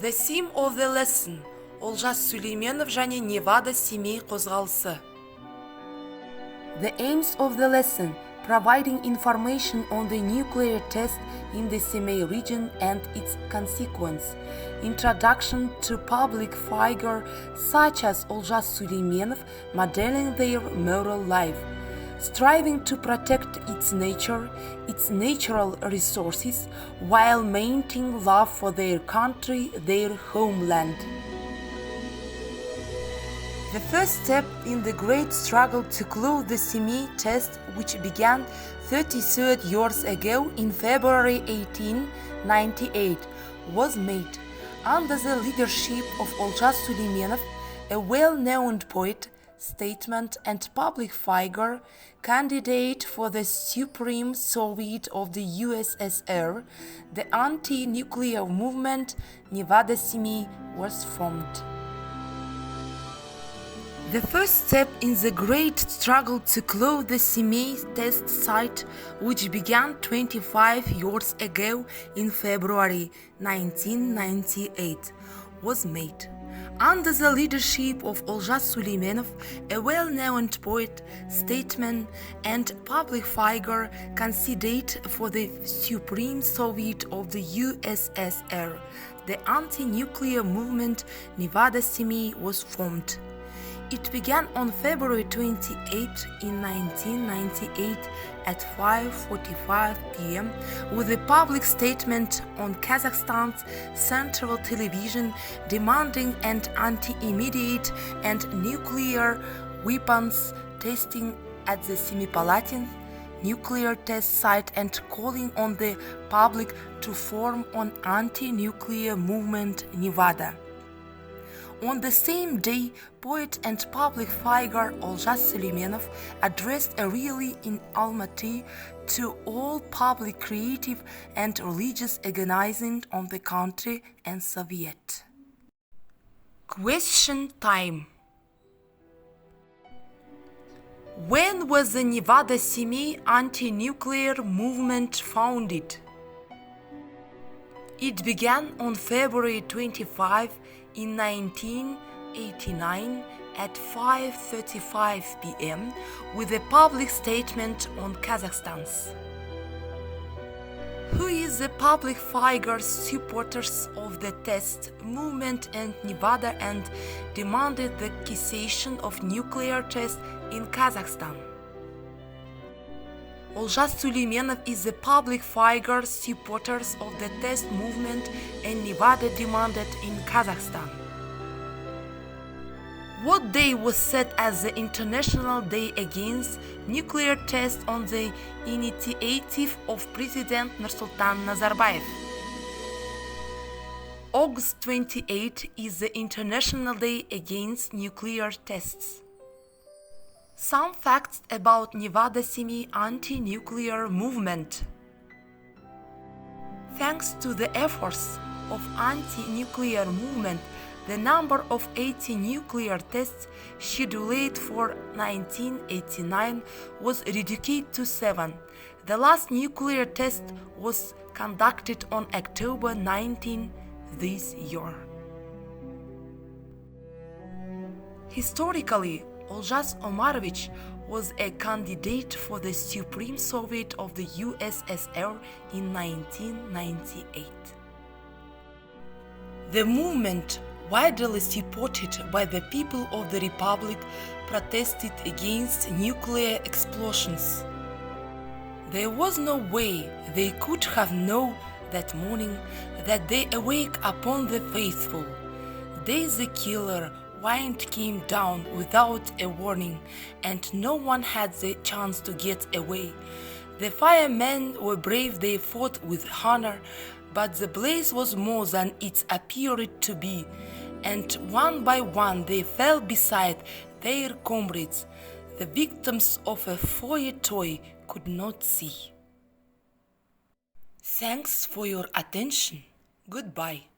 The theme of the lesson Олжас Сүлейменов және Невада Семей қозғалысы. The aims of the lesson providing information on the nuclear test in the Semei region and its consequence. Introduction to public figures such as Олжас Сүлейменов modeling their moral life. Striving to protect its nature, its natural resources, while maintaining love for their country, their homeland. The first step in the great struggle to close the Semei test, which began 33 years ago in February 1898, was made under the leadership of Олжас Сүлейменов, a well-known poet, statesman and public figure, candidate for the Supreme Soviet of the USSR. The anti-nuclear movement Невада Семей was formed. The first step in the great struggle to close the Semei test site, which began 25 years ago in February 1998, was made under the leadership of Олжас Сүлейменов, a well-known poet, statesman and public figure, candidate for the Supreme Soviet of the USSR. The anti-nuclear movement Невада Семей was formed. It began on February 28 in 1998 at 5:45 p.m. with a public statement on Kazakhstan's Central Television demanding an anti-immediate and nuclear weapons testing at the Semipalatin nuclear test site and calling on the public to form an anti-nuclear movement Nevada. On the same day, poet and public figure Олжас Сүлейменов addressed a rally in Almaty to all public, creative and religious organizing on the country and Soviet. Question time. When was the Невада Семей anti-nuclear movement founded? It began on February 25 in 1989 at 5:35 p.m. with a public statement on Kazakhstan's. Who is the public figure supporters of the test movement and Nevada and demanded the cessation of nuclear tests in Kazakhstan? Олжас Сүлейменов is the public figure supporters of the test movement and Nevada demanded in Kazakhstan. What day was set as the International Day Against Nuclear Tests on the initiative of President Nursultan Nazarbayev? August 28 is the International Day Against Nuclear Tests. Some facts about Невада Семей anti-nuclear movement. Thanks to the efforts of anti-nuclear movement, the number of 80 nuclear tests scheduled for 1989 was reduced to 7. The last nuclear test was conducted on October 19 this year. Historically, Олжас Омарович was a candidate for the Supreme Soviet of the USSR in 1998. The movement, widely supported by the people of the Republic, protested against nuclear explosions. There was no way they could have known that morning that they awake upon the faithful. They the killer wind came down without a warning, and no one had the chance to get away. The firemen were brave, they fought with honor, but the blaze was more than it appeared to be, and one by one they fell beside their comrades, the victims of a fire toy could not see. Thanks for your attention. Goodbye.